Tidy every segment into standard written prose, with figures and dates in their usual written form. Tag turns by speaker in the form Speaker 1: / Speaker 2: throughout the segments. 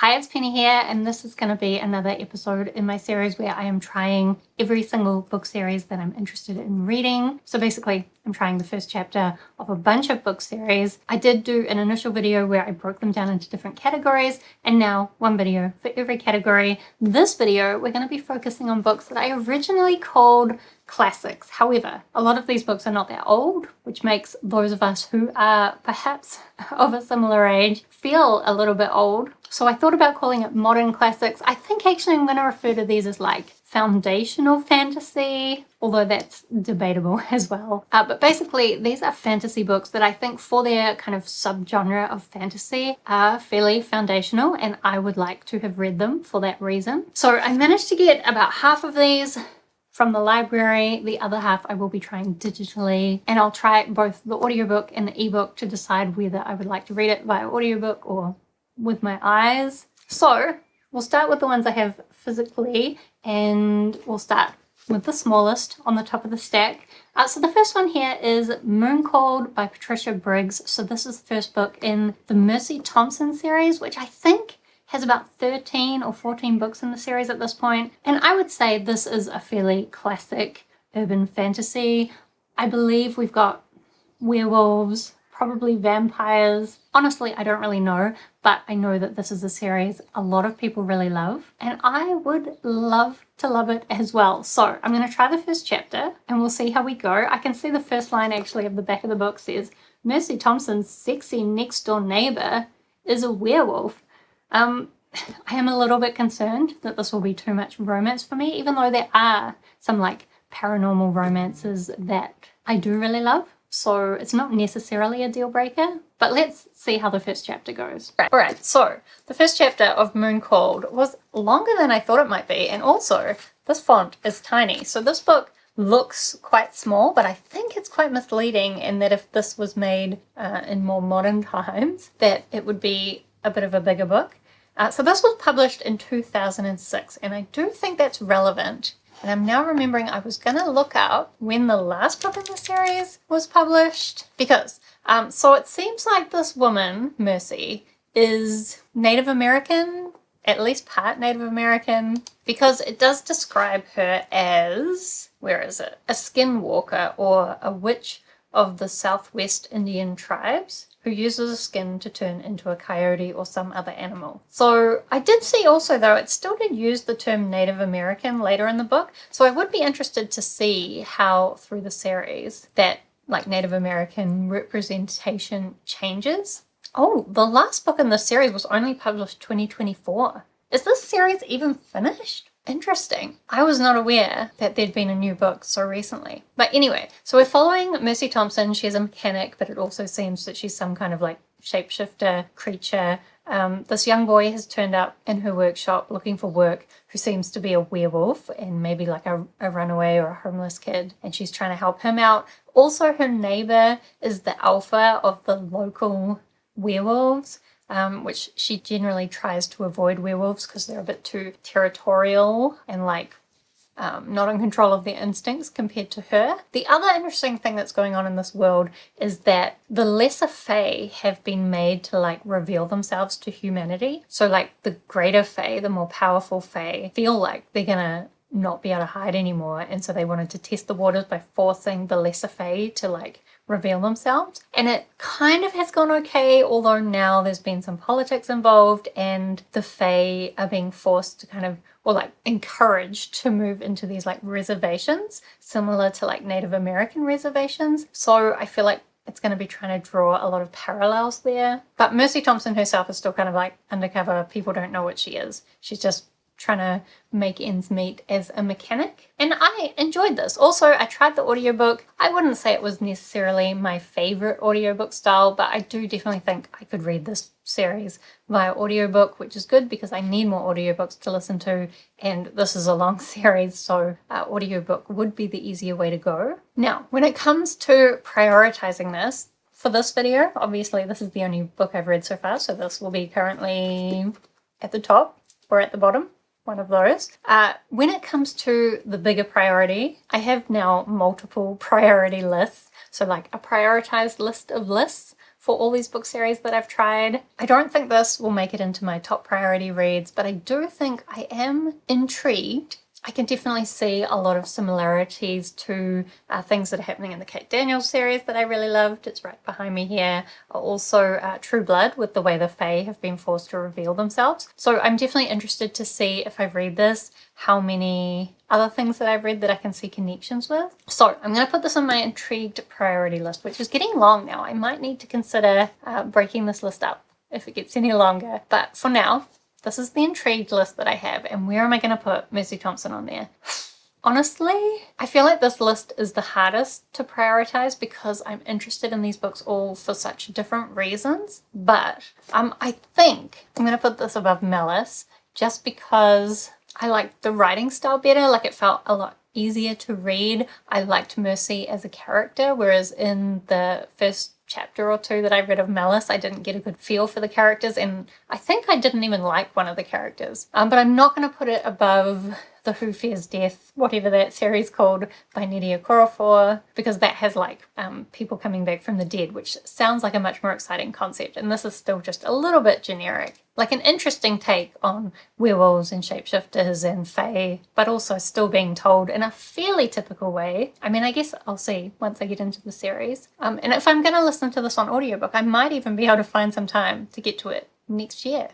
Speaker 1: Hi, it's Penny here, and this is going to be another episode in my series where I am trying every single book series that I'm interested in reading. So basically, I'm trying the first chapter of a bunch of book series. I did do an initial video where I broke them down into different categories, and now one video for every category. This video, we're going to be focusing on books that I originally called classics. However, a lot of these books are not that old, which makes those of us who are perhaps of a similar age feel a little bit old. So I thought about calling it modern classics. I think actually I'm going to refer to these as like foundational fantasy, although that's debatable as well. But basically these are fantasy books that I think for their kind of subgenre of fantasy are fairly foundational, and I would like to have read them for that reason. So I managed to get about half of these from the library. The other half I will be trying digitally, and I'll try both the audiobook and the ebook to decide whether I would like to read it via audiobook or with my eyes. So we'll start with the ones I have physically, and we'll start with the smallest on the top of the stack. So the first one here is Mooncold by Patricia Briggs. So this is the first book in the Mercy Thompson series, which I think has about 13 or 14 books in the series at this point. And I would say this is a fairly classic urban fantasy. I believe we've got werewolves, probably vampires. Honestly, I don't really know, but I know that this is a series a lot of people really love, and I would love to love it as well. So I'm going to try the first chapter and we'll see how we go. I can see the first line actually of the back of the book says, Mercy Thompson's sexy next door neighbor is a werewolf. I am a little bit concerned that this will be too much romance for me, even though there are some like paranormal romances that I do really love. So it's not necessarily a deal breaker, but let's see how the first chapter goes. Alright, so the first chapter of Mooncold was longer than I thought it might be, and also this font is tiny. So this book looks quite small, but I think it's quite misleading in that if this was made in more modern times, that it would be a bit of a bigger book. So this was published in 2006, and I do think that's relevant. And I'm now remembering I was going to look up when the last book in the series was published, because so it seems like this woman, Mercy, is Native American, at least part Native American, because it does describe her as, where is it? A skinwalker, or a witch of the Southwest Indian tribes who uses a skin to turn into a coyote or some other animal. So I did see also, though, it still did use the term Native American later in the book. So I would be interested to see how through the series that like Native American representation changes. Oh, the last book in the series was only published 2024. Is this series even finished? Interesting. I was not aware that there'd been a new book so recently. But anyway, so we're following Mercy Thompson. She's a mechanic, but it also seems that she's some kind of like shapeshifter creature. This young boy has turned up in her workshop looking for work, who seems to be a werewolf and maybe like a runaway or a homeless kid, and she's trying to help him out. Also, her neighbor is the alpha of the local werewolves, which she generally tries to avoid werewolves because they're a bit too territorial and like not in control of their instincts compared to her. The other interesting thing that's going on in this world is that the lesser fae have been made to like reveal themselves to humanity. So like the greater fae, the more powerful fae, feel like they're gonna not be able to hide anymore, and so they wanted to test the waters by forcing the lesser fae to like reveal themselves. And it kind of has gone okay, although now there's been some politics involved and the fae are being forced to kind of, or like encouraged to move into these like reservations, similar to like Native American reservations. So I feel like it's going to be trying to draw a lot of parallels there. But Mercy Thompson herself is still kind of like undercover. People don't know what she is. She's just trying to make ends meet as a mechanic, and I enjoyed this. Also, I tried the audiobook. I wouldn't say it was necessarily my favorite audiobook style, but I do definitely think I could read this series via audiobook, which is good because I need more audiobooks to listen to, and this is a long series, so audiobook would be the easier way to go. Now, when it comes to prioritizing this, for this video, obviously this is the only book I've read so far, so this will be currently at the top or at the bottom. One of those. When it comes to the bigger priority, I have now multiple priority lists. So like a prioritized list of lists for all these book series that I've tried. I don't think this will make it into my top priority reads, but I do think I am intrigued. I can definitely see a lot of similarities to things that are happening in the Kate Daniels series that I really loved. It's right behind me here. Also True Blood, with the way the Fae have been forced to reveal themselves. So I'm definitely interested to see, if I read this, how many other things that I've read that I can see connections with. So I'm going to put this on my intrigued priority list, which is getting long now. I might need to consider breaking this list up if it gets any longer. But for now, this is the intrigued list that I have, and where am I going to put Mercy Thompson on there? Honestly, I feel like this list is the hardest to prioritize because I'm interested in these books all for such different reasons. But I think I'm going to put this above Malice just because I liked the writing style better. Like, it felt a lot easier to read. I liked Mercy as a character, whereas in the first chapter or two that I read of Malice, I didn't get a good feel for the characters, and I think I didn't even like one of the characters. But I'm not going to put it above the Who Fears Death, whatever that series called, by Nydia Okorafor, because that has like people coming back from the dead, which sounds like a much more exciting concept, and this is still just a little bit generic. Like an interesting take on werewolves and shapeshifters and fae, but also still being told in a fairly typical way. I mean, I guess I'll see once I get into the series. And if I'm going to listen to this on audiobook, I might even be able to find some time to get to it next year.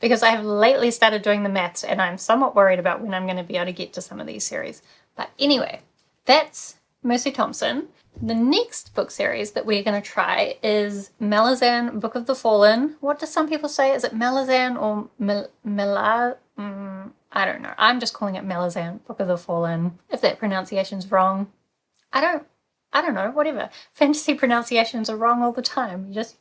Speaker 1: Because I have lately started doing the maths and I'm somewhat worried about when I'm going to be able to get to some of these series. But anyway, that's Mercy Thompson. The next book series that we're going to try is Malazan, Book of the Fallen. What do some people say? Is it Malazan or I don't know. I'm just calling it Malazan, Book of the Fallen. If that pronunciation's wrong, I don't know, whatever. Fantasy pronunciations are wrong all the time. You just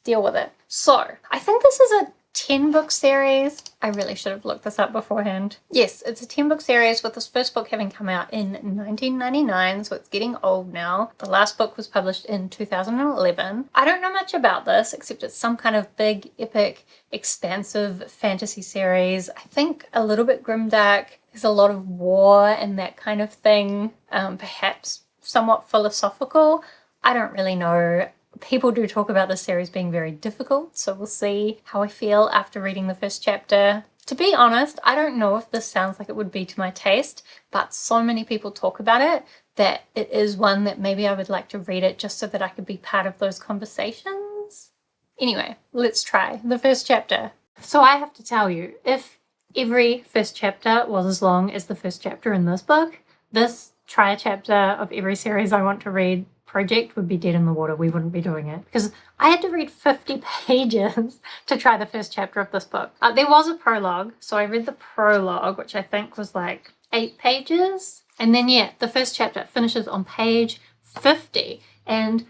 Speaker 1: deal with it. So, I think this is a 10-book series. I really should have looked this up beforehand. Yes, it's a 10-book series, with this first book having come out in 1999, so it's getting old now. The last book was published in 2011. I don't know much about this, except it's some kind of big, epic, expansive fantasy series. I think a little bit grimdark. There's a lot of war and that kind of thing. Perhaps somewhat philosophical. I don't really know. People do talk about this series being very difficult, so we'll see how I feel after reading the first chapter. To be honest, I don't know if this sounds like it would be to my taste, but so many people talk about it that it is one that maybe I would like to read it just so that I could be part of those conversations. Anyway, let's try the first chapter. So I have to tell you, if every first chapter was as long as the first chapter in this book, this try a chapter of every series I want to read project would be dead in the water. We wouldn't be doing it because I had to read 50 pages to try the first chapter of this book. There was a prologue, so I read the prologue, which I think was like 8 pages. And then, yeah, the first chapter finishes on page 50. And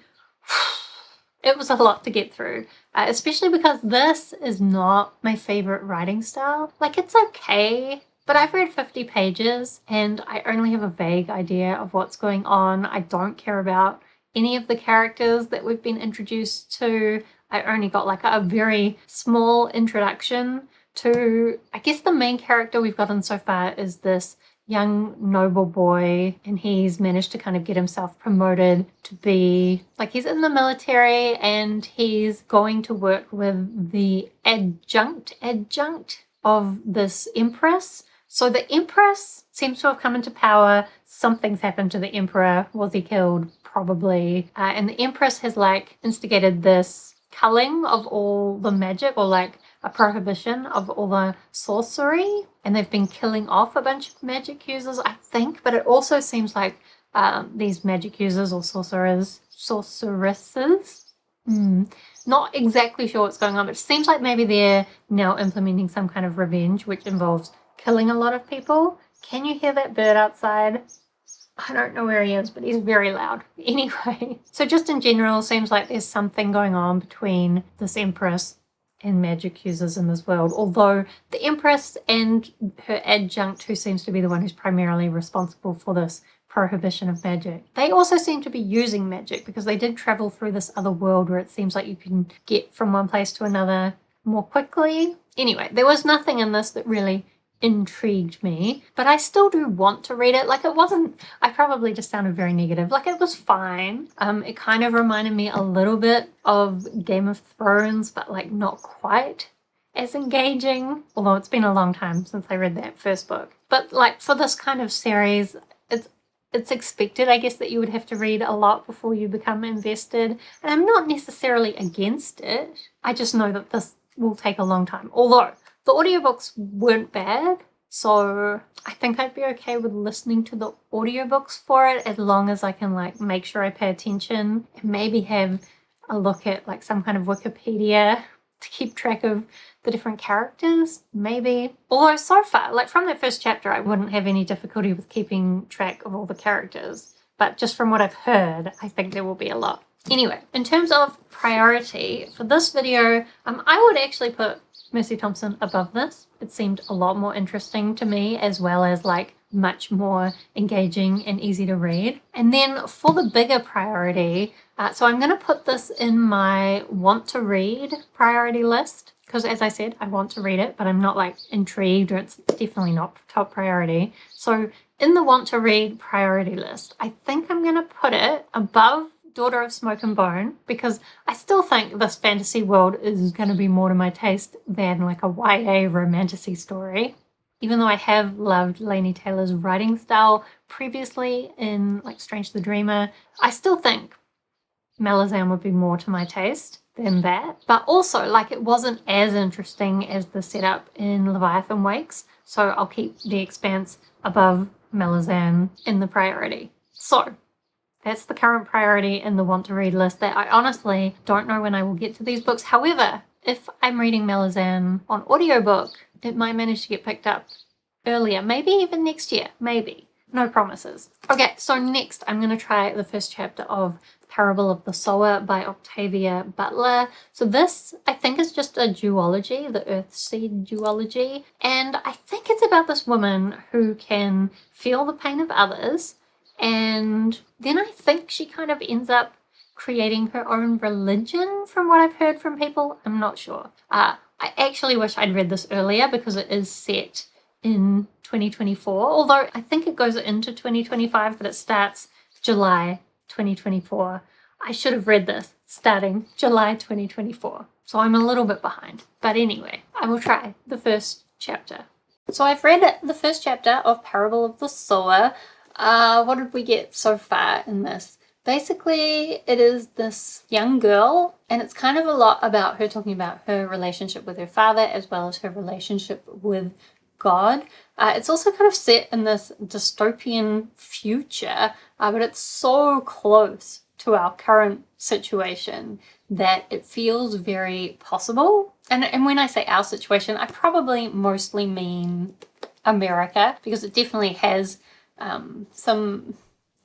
Speaker 1: it was a lot to get through, especially because this is not my favorite writing style. Like, it's okay, but I've read 50 pages and I only have a vague idea of what's going on. I don't care about any of the characters that we've been introduced to. I only got like a very small introduction to, I guess the main character we've gotten so far is this young noble boy, and he's managed to kind of get himself promoted to be, like, he's in the military and he's going to work with the adjunct of this empress. So the empress seems to have come into power. Something's happened to the emperor. Was he killed? Probably. And the empress has like instigated this culling of all the magic, or like a prohibition of all the sorcery. And they've been killing off a bunch of magic users, I think. But it also seems like these magic users or sorceresses, not exactly sure what's going on, but it seems like maybe they're now implementing some kind of revenge, which involves killing a lot of people. Can you hear that bird outside? I don't know where he is, but he's very loud. Anyway, so just in general, seems like there's something going on between this empress and magic users in this world. Although the empress and her adjunct, who seems to be the one who's primarily responsible for this prohibition of magic, they also seem to be using magic because they did travel through this other world where it seems like you can get from one place to another more quickly. Anyway, there was nothing in this that really intrigued me, but I still do want to read it. Like, it wasn't, I probably just sounded very negative. Like, it was fine. It kind of reminded me a little bit of Game of Thrones, but like not quite as engaging, although it's been a long time since I read that first book. But like, for this kind of series, it's expected, I guess, that you would have to read a lot before you become invested. And I'm not necessarily against it. I just know that this will take a long time. Although the audiobooks weren't bad, so I think I'd be okay with listening to the audiobooks for it, as long as I can like make sure I pay attention and maybe have a look at like some kind of Wikipedia to keep track of the different characters, maybe. Although so far, like from that first chapter, I wouldn't have any difficulty with keeping track of all the characters. But just from what I've heard, I think there will be a lot. Anyway, in terms of priority for this video, I would actually put Mercy Thompson above this. It seemed a lot more interesting to me, as well as like much more engaging and easy to read. And then for the bigger priority, so I'm going to put this in my want to read priority list, because as I said, I want to read it, but I'm not like intrigued, or it's definitely not top priority. So in the want to read priority list, I think I'm going to put it above Daughter of Smoke and Bone, because I still think this fantasy world is going to be more to my taste than like a YA romantasy story. Even though I have loved Laini Taylor's writing style previously in like Strange the Dreamer, I still think Malazan would be more to my taste than that. But also, like, it wasn't as interesting as the setup in Leviathan Wakes, so I'll keep The Expanse above Malazan in the priority. So that's the current priority in the want to read list. That I honestly don't know when I will get to these books. However, if I'm reading Malazan on audiobook, it might manage to get picked up earlier, maybe even next year, maybe. No promises. Okay, so next I'm going to try the first chapter of Parable of the Sower by Octavia Butler. So this, I think, is just a duology, the Earthseed duology, and I think it's about this woman who can feel the pain of others, and then I think she kind of ends up creating her own religion, from what I've heard from people. I'm not sure. I actually wish I'd read this earlier, because it is set in 2024, although I think it goes into 2025, but it starts July 2024. I should have read this starting July 2024, so I'm a little bit behind. But anyway, I will try the first chapter. So I've read the first chapter of Parable of the Sower. What did we get so far in this? Basically, it is this young girl, and it's kind of a lot about her talking about her relationship with her father, as well as her relationship with God. It's also kind of set in this dystopian future, but it's so close to our current situation that it feels very possible. And when I say our situation, I probably mostly mean America, because it definitely has some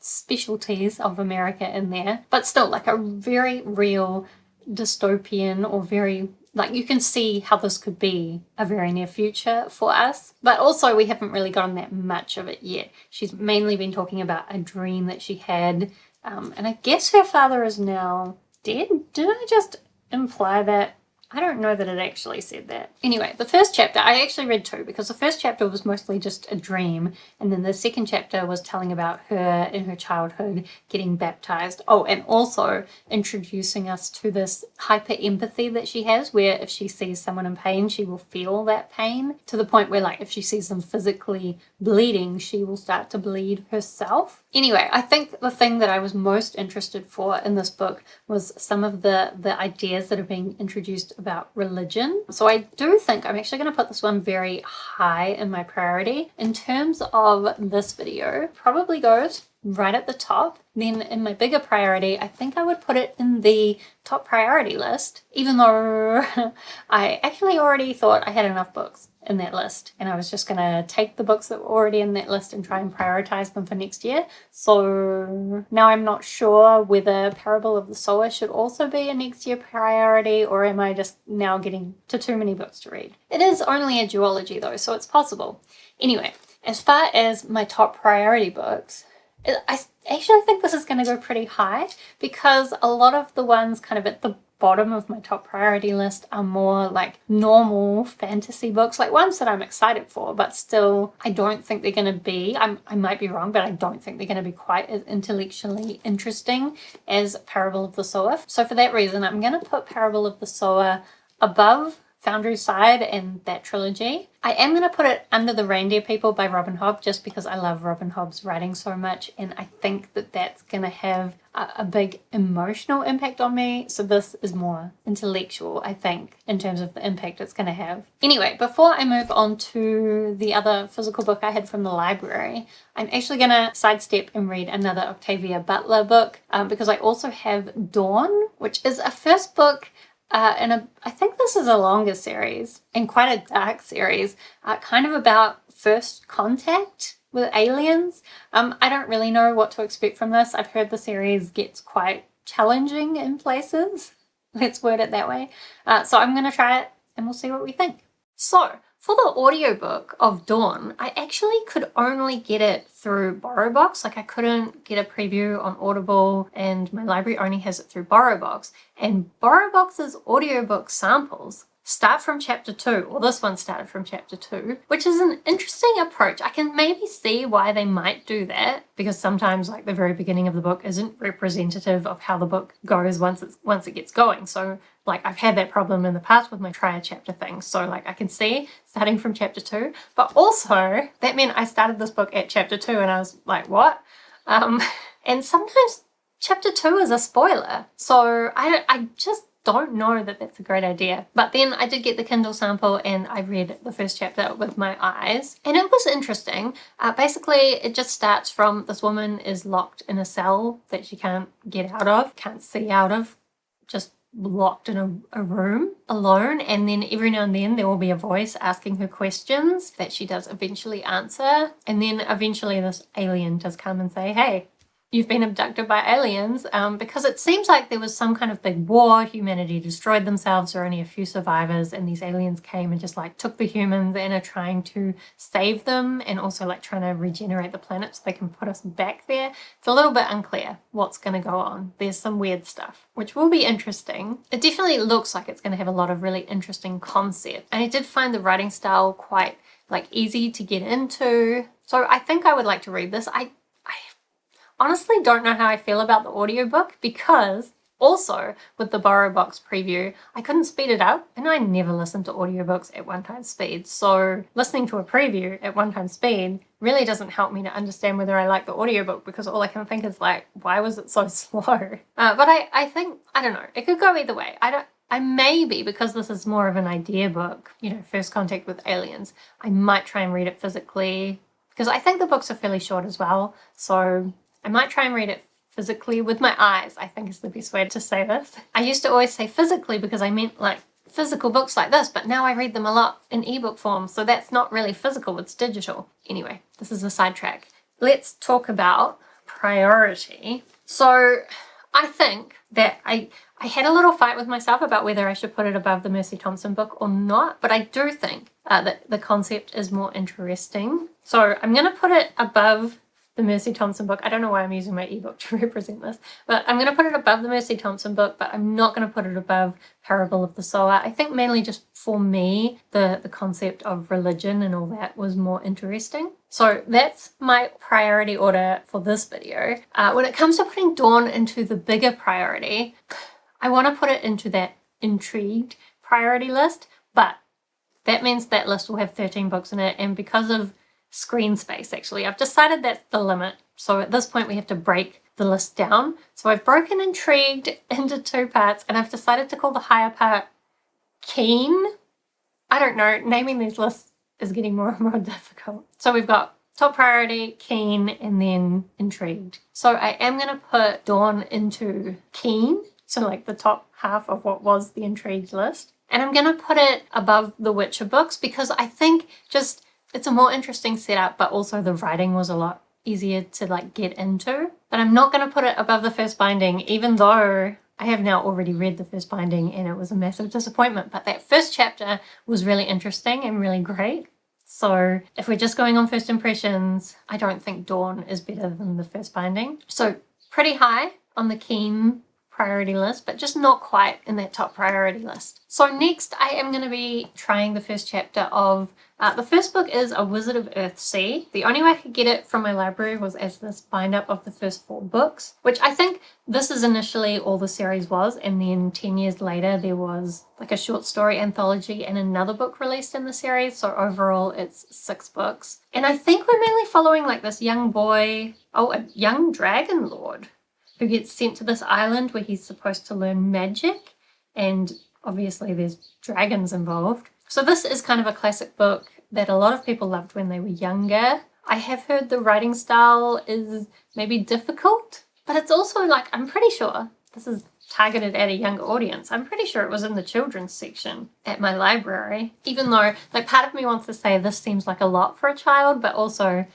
Speaker 1: specialties of America in there, but still like a very real dystopian, or very, like, you can see how this could be a very near future for us. But also, we haven't really gotten that much of it yet. She's mainly been talking about a dream that she had, and I guess her father is now dead. Did I just imply that? I don't know that it actually said that. Anyway, the first chapter, I actually read two, because the first chapter was mostly just a dream, and then the second chapter was telling about her in her childhood getting baptized. Oh, and also introducing us to this hyper empathy that she has, where if she sees someone in pain, she will feel that pain, to the point where, like, if she sees them physically bleeding, she will start to bleed herself. Anyway, I think the thing that I was most interested for in this book was some of the ideas that are being introduced about religion. So I do think I'm actually going to put this one very high in my priority. In terms of this video, probably goes right at the top. Then in my bigger priority, I think I would put it in the top priority list, even though I actually already thought I had enough books in that list, and I was just going to take the books that were already in that list and try and prioritize them for next year. So now I'm not sure whether Parable of the Sower should also be a next year priority, or am I just now getting to too many books to read? It is only a duology though, so it's possible. Anyway, as far as my top priority books, I actually think this is going to go pretty high, because a lot of the ones kind of at the bottom of my top priority list are more like normal fantasy books, like ones that I'm excited for, but still I don't think they're going to be, I might be wrong, but I don't think they're going to be quite as intellectually interesting as Parable of the Sower. So for that reason, I'm going to put Parable of the Sower above Foundry's Side and that trilogy. I am going to put it under The Reindeer People by Robin Hobb, just because I love Robin Hobb's writing so much, and I think that that's going to have a big emotional impact on me. So this is more intellectual, I think, in terms of the impact it's going to have. Anyway, before I move on to the other physical book I had from the library, I'm actually going to sidestep and read another Octavia Butler book, because I also have Dawn, which is a first book and I think this is a longer series and quite a dark series, kind of about first contact with aliens. I don't really know what to expect from this. I've heard the series gets quite challenging in places. Let's word it that way. So I'm going to try it and we'll see what we think. So for the audiobook of Dawn, I actually could only get it through BorrowBox. Like I couldn't get a preview on Audible, and my library only has it through BorrowBox. And BorrowBox's audiobook samples start from chapter 2, or this one started from chapter 2, which is an interesting approach. I can maybe see why they might do that, because sometimes like the very beginning of the book isn't representative of how the book goes once it gets going. So like I've had that problem in the past with my triad chapter things. So like I can see starting from chapter 2, but also that meant I started this book at chapter 2 and I was like, what? And sometimes chapter 2 is a spoiler. So I just don't know that that's a great idea. But then I did get the Kindle sample and I read the first chapter with my eyes, and it was interesting. Basically, it just starts from this woman is locked in a cell that she can't get out of, can't see out of, just locked in a room alone, and then every now and then there will be a voice asking her questions that she does eventually answer, and then eventually this alien does come and say, hey, you've been abducted by aliens, because it seems like there was some kind of big war, humanity destroyed themselves, there are only a few survivors, and these aliens came and just like took the humans and are trying to save them, and also like trying to regenerate the planet so they can put us back there. It's a little bit unclear what's going to go on. There's some weird stuff, which will be interesting. It definitely looks like it's going to have a lot of really interesting concepts, and I did find the writing style quite like easy to get into. So I think I would like to read this. I honestly don't know how I feel about the audiobook, because also with the BorrowBox preview, I couldn't speed it up, and I never listen to audiobooks at 1x speed. So listening to a preview at 1x speed really doesn't help me to understand whether I like the audiobook, because all I can think is like, why was it so slow? But I think, I don't know, it could go either way. I maybe, because this is more of an idea book, you know, first contact with aliens, I might try and read it physically, because I think the books are fairly short as well. So I might try and read it physically with my eyes, I think is the best way to say this. I used to always say physically because I meant like physical books like this, but now I read them a lot in ebook form, so that's not really physical, it's digital. Anyway, this is a sidetrack. Let's talk about priority. So I think that I had a little fight with myself about whether I should put it above the Mercy Thompson book or not, but I do think that the concept is more interesting. So I'm going to put it above the Mercy Thompson book. I don't know why I'm using my ebook to represent this, but I'm going to put it above the Mercy Thompson book, but I'm not going to put it above Parable of the Sower. I think mainly just for me, the concept of religion and all that was more interesting. So that's my priority order for this video. When it comes to putting Dawn into the bigger priority, I want to put it into that intrigued priority list, but that means that list will have 13 books in it, and because of screen space, actually, I've decided that's the limit. So at this point we have to break the list down. So I've broken intrigued into 2 parts, and I've decided to call the higher part keen. I don't know, naming these lists is getting more and more difficult. So we've got top priority, keen, and then intrigued. So I am going to put Dawn into keen, so like the top half of what was the intrigued list. And I'm going to put it above the Witcher books, because I think just it's a more interesting setup, but also the writing was a lot easier to like get into. But I'm not going to put it above the first binding, even though I have now already read the first binding and it was a massive disappointment. But that first chapter was really interesting and really great. So if we're just going on first impressions, I don't think Dawn is better than the first binding. So pretty high on the keen priority list, but just not quite in that top priority list. So next I am going to be trying the first chapter of, the first book is A Wizard of Earthsea. The only way I could get it from my library was as this bind-up of the first 4 books, which I think this is initially all the series was, and then 10 years later there was like a short story anthology and another book released in the series, so overall it's 6 books. And I think we're mainly following like this young boy, a young dragon lord, who gets sent to this island where he's supposed to learn magic, and obviously there's dragons involved. So this is kind of a classic book that a lot of people loved when they were younger. I have heard the writing style is maybe difficult, but it's also like, I'm pretty sure this is targeted at a younger audience. I'm pretty sure it was in the children's section at my library, even though like part of me wants to say this seems like a lot for a child, but also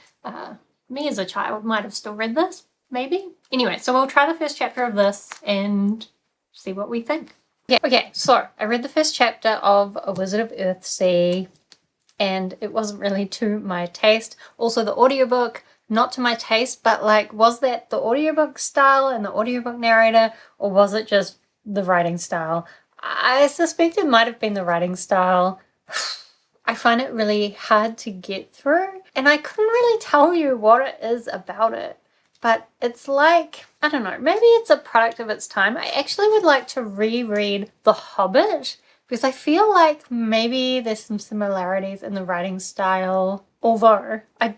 Speaker 1: me as a child might have still read this, maybe. Anyway, so we'll try the first chapter of this and see what we think. Okay, so I read the first chapter of A Wizard of Earthsea, and it wasn't really to my taste. Also, the audiobook, not to my taste, but like, was that the audiobook style and the audiobook narrator, or was it just the writing style? I suspect it might have been the writing style. I find it really hard to get through, and I couldn't really tell you what it is about it. But it's like, I don't know, maybe it's a product of its time. I actually would like to reread The Hobbit, because I feel like maybe there's some similarities in the writing style, although I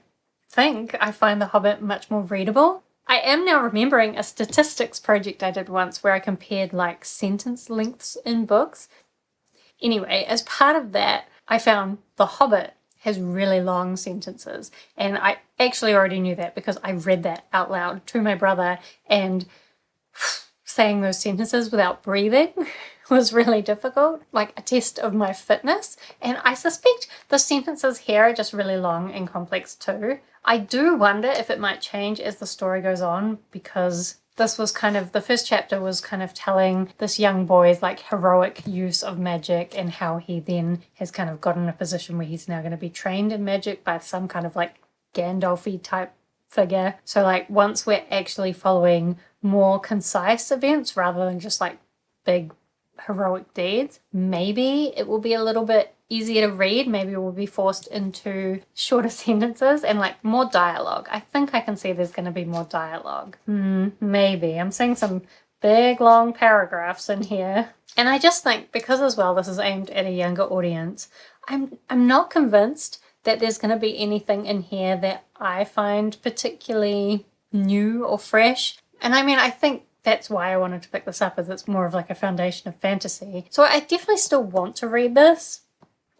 Speaker 1: think I find The Hobbit much more readable. I am now remembering a statistics project I did once where I compared like sentence lengths in books. Anyway, as part of that, I found The Hobbit has really long sentences, and I actually already knew that because I read that out loud to my brother, and saying those sentences without breathing was really difficult, like a test of my fitness. And I suspect the sentences here are just really long and complex too. I do wonder if it might change as the story goes on, because this was kind of, the first chapter was kind of telling this young boy's like heroic use of magic, and how he then has kind of gotten in a position where he's now going to be trained in magic by some kind of like Gandalf-y type figure. So like once we're actually following more concise events rather than just like big heroic deeds, maybe it will be a little bit easier to read. Maybe we'll be forced into shorter sentences and like more dialogue. I think I can see there's going to be more dialogue. Maybe. I'm seeing some big long paragraphs in here. And I just think, because as well this is aimed at a younger audience, I'm not convinced that there's going to be anything in here that I find particularly new or fresh. And I mean, I think that's why I wanted to pick this up, as it's more of like a foundation of fantasy. So I definitely still want to read this,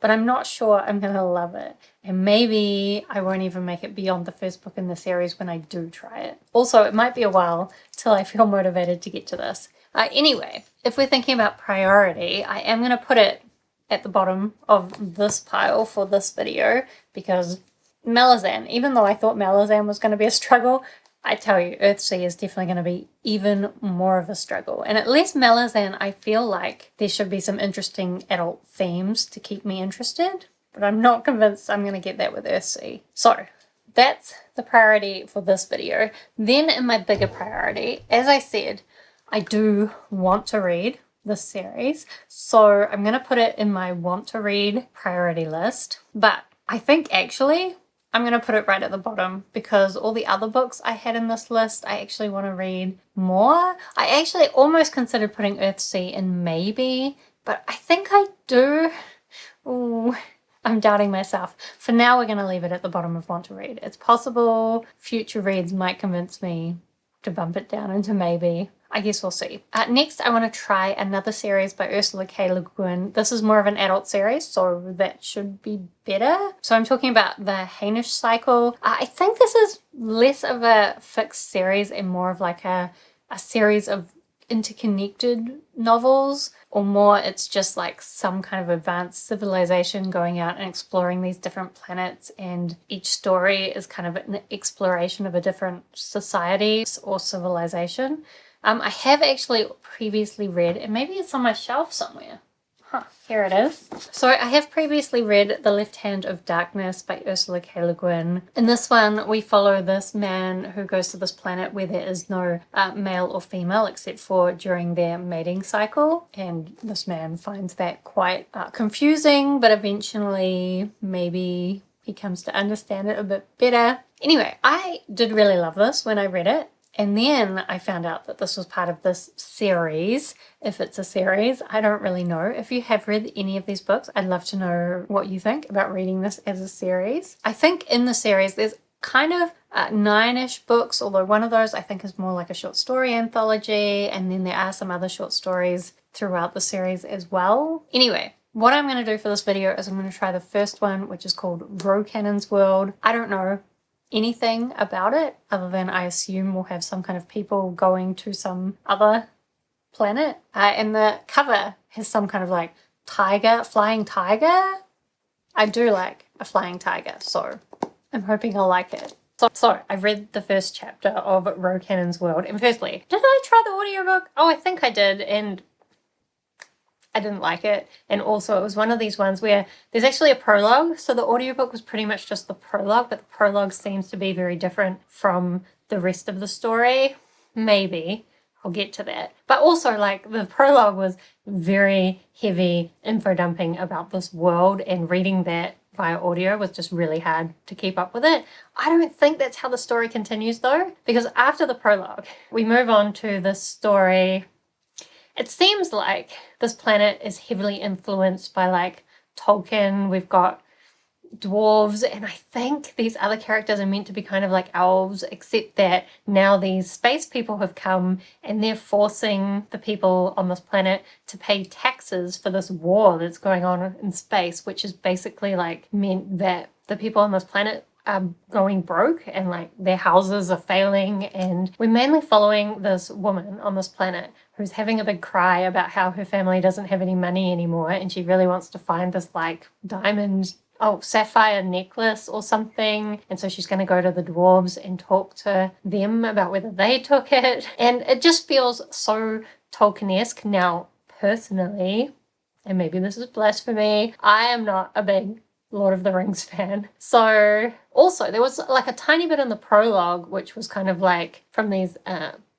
Speaker 1: but I'm not sure I'm going to love it. And maybe I won't even make it beyond the first book in the series when I do try it. Also, it might be a while till I feel motivated to get to this. Anyway, if we're thinking about priority, I am going to put it at the bottom of this pile for this video, because Malazan, even though I thought Malazan was going to be a struggle, I tell you, Earthsea is definitely going to be even more of a struggle. And at least Malazan, I feel like there should be some interesting adult themes to keep me interested, but I'm not convinced I'm going to get that with Earthsea. So that's the priority for this video. Then in my bigger priority, as I said, I do want to read this series, so I'm going to put it in my want to read priority list. But I think actually I'm going to put it right at the bottom, because all the other books I had in this list I actually want to read more. I actually almost considered putting Earthsea in maybe, but I think I do. Ooh, I'm doubting myself. For now, we're going to leave it at the bottom of want to read. It's possible future reads might convince me to bump it down into maybe. I guess we'll see. Next, I want to try another series by Ursula K. Le Guin. This is more of an adult series, so that should be better. So I'm talking about the Hainish cycle. I think this is less of a fixed series and more of like a series of interconnected novels, or more it's just like some kind of advanced civilization going out and exploring these different planets, and each story is kind of an exploration of a different society or civilization. I have actually previously read, and maybe it's on my shelf somewhere. Here it is. So I have previously read The Left Hand of Darkness by Ursula K. Le Guin. In this one, we follow this man who goes to this planet where there is no male or female except for during their mating cycle. And this man finds that quite confusing, but eventually maybe he comes to understand it a bit better. Anyway, I did really love this when I read it. And then I found out that this was part of this series. If it's a series, I don't really know. If you have read any of these books, I'd love to know what you think about reading this as a series. I think in the series, there's kind of 9-ish books, although one of those I think is more like a short story anthology. And then there are some other short stories throughout the series as well. Anyway, what I'm going to do for this video is I'm going to try the first one, which is called Rocannon's World. I don't know anything about it other than I assume we'll have some kind of people going to some other planet. And the cover has some kind of like tiger, flying tiger. I do like a flying tiger, so I'm hoping I'll like it. So I read the first chapter of Rocannon's World, and firstly, did I try the audiobook? Oh, I think I did, and I didn't like it. And also it was one of these ones where there's actually a prologue. So the audiobook was pretty much just the prologue, but the prologue seems to be very different from the rest of the story. Maybe. I'll get to that. But also like the prologue was very heavy info dumping about this world, and reading that via audio was just really hard to keep up with it. I don't think that's how the story continues though, because after the prologue, we move on to this story. It seems like this planet is heavily influenced by like Tolkien. We've got dwarves, and I think these other characters are meant to be kind of like elves, except that now these space people have come and they're forcing the people on this planet to pay taxes for this war that's going on in space, which is basically like meant that the people on this planet are going broke and like their houses are failing. And we're mainly following this woman on this planet who's having a big cry about how her family doesn't have any money anymore, and she really wants to find this like sapphire necklace or something. And so she's going to go to the dwarves and talk to them about whether they took it. And it just feels so Tolkien-esque. Now, personally, and maybe this is blasphemy, I am not a big Lord of the Rings fan. So also there was like a tiny bit in the prologue which was kind of like from these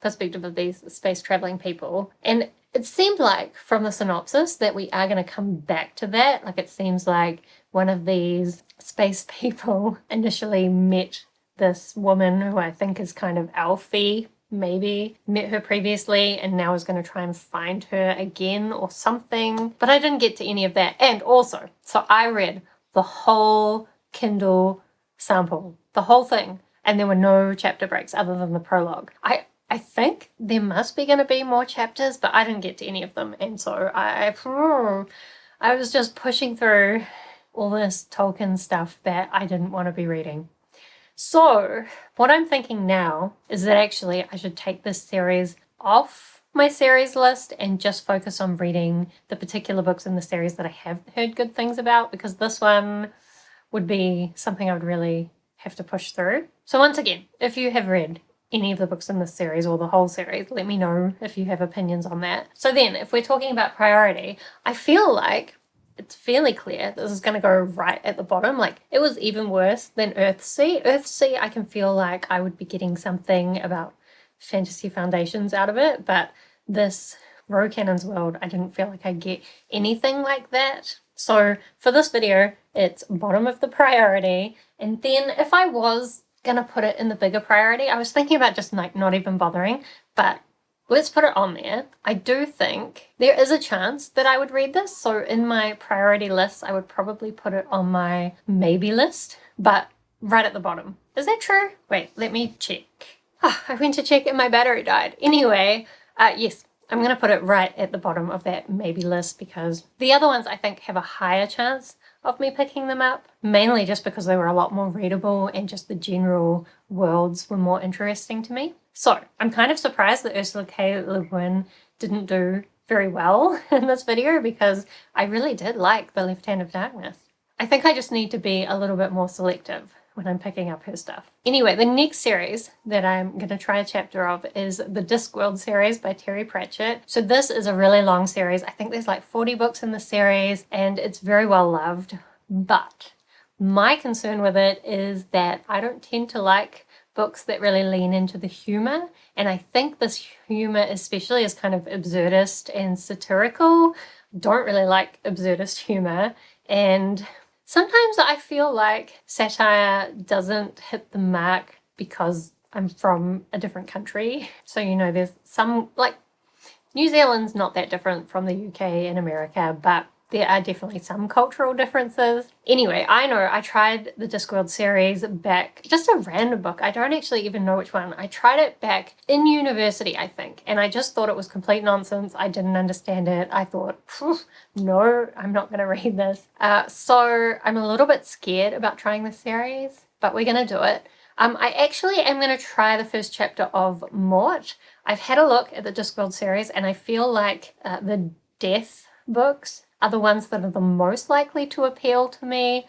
Speaker 1: perspective of these space traveling people, and it seemed like from the synopsis that we are going to come back to that. Like it seems like one of these space people initially met this woman who I think is kind of elfy, maybe met her previously and now is going to try and find her again or something, but I didn't get to any of that. And also, so I read the whole Kindle sample, the whole thing, and there were no chapter breaks other than the prologue. I think there must be going to be more chapters, but I didn't get to any of them, and so I was just pushing through all this Tolkien stuff that I didn't want to be reading. So what I'm thinking now is that actually I should take this series off my series list and just focus on reading the particular books in the series that I have heard good things about, because this one would be something I would really have to push through. So once again, if you have read any of the books in this series or the whole series, let me know if you have opinions on that. So then, if we're talking about priority, I feel like it's fairly clear this is going to go right at the bottom. Like, it was even worse than Earthsea. Earthsea, I can feel like I would be getting something about fantasy foundations out of it, but this Rocannon's World, I didn't feel like I'd get anything like that. So for this video, it's bottom of the priority. And then if I was gonna put it in the bigger priority, I was thinking about just like not even bothering, but let's put it on there. I do think there is a chance that I would read this. So in my priority list, I would probably put it on my maybe list, but right at the bottom. Is that true? Wait, let me check. I went to check and my battery died. Anyway, yes, I'm going to put it right at the bottom of that maybe list, because the other ones I think have a higher chance of me picking them up, mainly just because they were a lot more readable and just the general worlds were more interesting to me. So I'm kind of surprised that Ursula K. Le Guin didn't do very well in this video, because I really did like The Left Hand of Darkness. I think I just need to be a little bit more selective when I'm picking up her stuff. Anyway, the next series that I'm going to try a chapter of is the Discworld series by Terry Pratchett. So this is a really long series. I think there's like 40 books in the series, and it's very well loved. But my concern with it is that I don't tend to like books that really lean into the humor, and I think this humor especially is kind of absurdist and satirical. Don't really like absurdist humor, and sometimes I feel like satire doesn't hit the mark because I'm from a different country. So, you know, there's some, like, New Zealand's not that different from the UK and America, but there are definitely some cultural differences. Anyway, I know I tried the Discworld series back, just a random book. I don't actually even know which one. I tried it back in university, I think, and I just thought it was complete nonsense. I didn't understand it. I thought, no, I'm not going to read this. So I'm a little bit scared about trying this series, but we're going to do it. I actually am going to try the first chapter of Mort. I've had a look at the Discworld series, and I feel like the death books are the ones that are the most likely to appeal to me.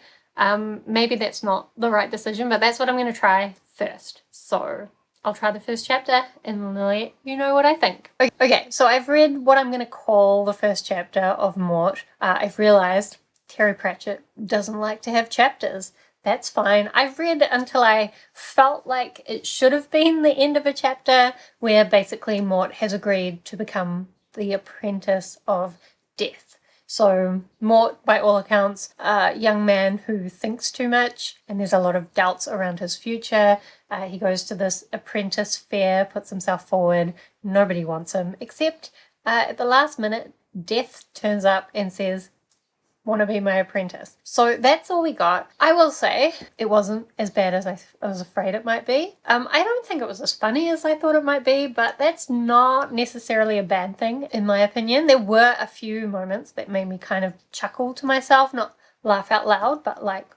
Speaker 1: Maybe that's not the right decision, but that's what I'm going to try first. So I'll try the first chapter and let you know what I think. Okay, so I've read what I'm going to call the first chapter of Mort. I've realized Terry Pratchett doesn't like to have chapters. That's fine. I've read until I felt like it should have been the end of a chapter where basically Mort has agreed to become the apprentice of death. So Mort, by all accounts, a young man who thinks too much, and there's a lot of doubts around his future. He goes to this apprentice fair, puts himself forward. Nobody wants him, except at the last minute, Death turns up and says, "Want to be my apprentice?" So that's all we got. I will say it wasn't as bad as I was afraid it might be. I don't think it was as funny as I thought it might be, but that's not necessarily a bad thing in my opinion. There were a few moments that made me kind of chuckle to myself, not laugh out loud, but like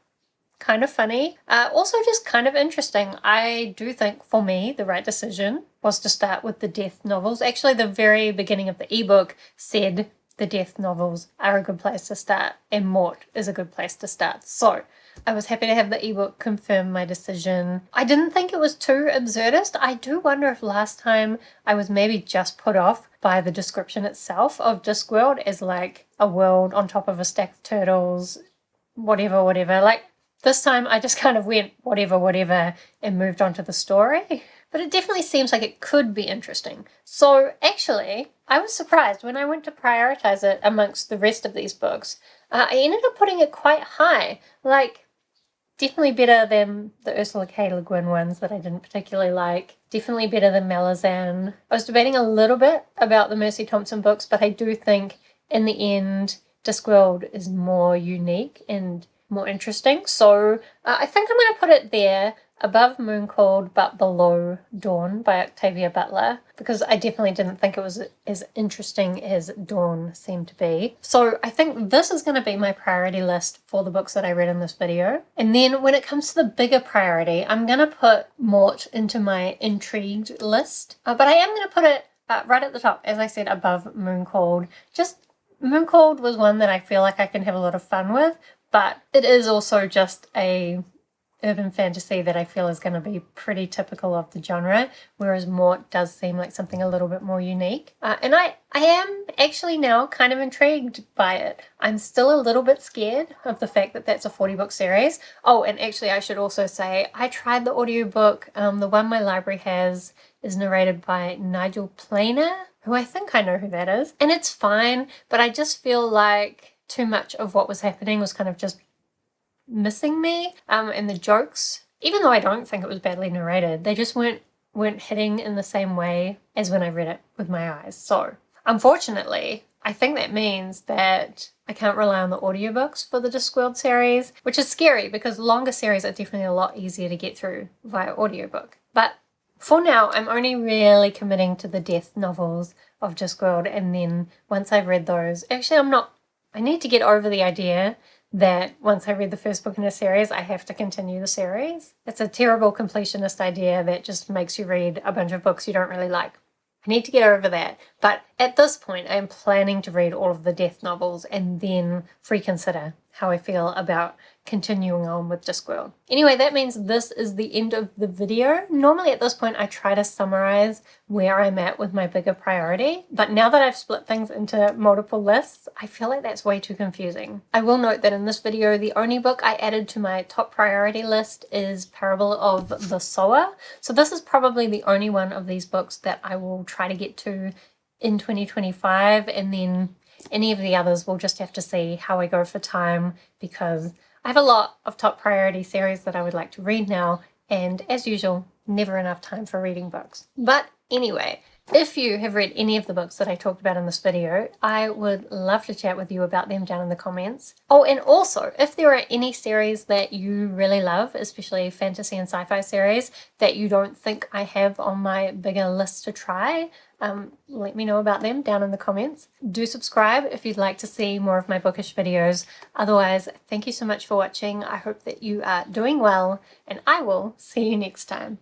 Speaker 1: kind of funny. Also just kind of interesting. I do think for me the right decision was to start with the death novels. Actually, the very beginning of the ebook said the death novels are a good place to start, and Mort is a good place to start. So I was happy to have the ebook confirm my decision. I didn't think it was too absurdist. I do wonder if last time I was maybe just put off by the description itself of Discworld as like a world on top of a stack of turtles, whatever. Like this time I just kind of went whatever and moved on to the story. But it definitely seems like it could be interesting. So actually, I was surprised when I went to prioritize it amongst the rest of these books. I ended up putting it quite high. Like, definitely better than the Ursula K. Le Guin ones that I didn't particularly like. Definitely better than Malazan. I was debating a little bit about the Mercy Thompson books, but I do think in the end, Discworld is more unique and more interesting. So I think I'm going to put it there, above Mooncold but below Dawn by Octavia Butler, because I definitely didn't think it was as interesting as Dawn seemed to be. So I think this is going to be my priority list for the books that I read in this video. And then when it comes to the bigger priority, I'm going to put Mort into my intrigued list, but I am going to put it right at the top, as I said, above Mooncold. Just Mooncold was one that I feel like I can have a lot of fun with, but it is also just a urban fantasy that I feel is going to be pretty typical of the genre, whereas Mort does seem like something a little bit more unique. And I am actually now kind of intrigued by it. I'm still a little bit scared of the fact that that's a 40-book series. Oh, and actually I should also say I tried the audiobook. The one my library has is narrated by Nigel Planer, who I think I know who that is. And it's fine, but I just feel like too much of what was happening was kind of just missing me, and the jokes, even though I don't think it was badly narrated, they just weren't hitting in the same way as when I read it with my eyes. So unfortunately, I think that means that I can't rely on the audiobooks for the Discworld series, which is scary because longer series are definitely a lot easier to get through via audiobook. But for now, I'm only really committing to the death novels of Discworld, and then once I've read those, actually I need to get over the idea that once I read the first book in a series, I have to continue the series. It's a terrible completionist idea that just makes you read a bunch of books you don't really like. I need to get over that. But at this point, I'm planning to read all of the death novels and then reconsider how I feel about continuing on with Discworld. Anyway, that means this is the end of the video. Normally at this point I try to summarize where I'm at with my bigger priority, but now that I've split things into multiple lists, I feel like that's way too confusing. I will note that in this video, the only book I added to my top priority list is Parable of the Sower. So this is probably the only one of these books that I will try to get to in 2025, and then any of the others we'll just have to see how I go for time, because I have a lot of top priority series that I would like to read now, and as usual, never enough time for reading books. But anyway, if you have read any of the books that I talked about in this video, I would love to chat with you about them down in the comments. Oh, and also, if there are any series that you really love, especially fantasy and sci-fi series, that you don't think I have on my bigger list to try, let me know about them down in the comments. Do subscribe if you'd like to see more of my bookish videos. Otherwise, thank you so much for watching. I hope that you are doing well, and I will see you next time.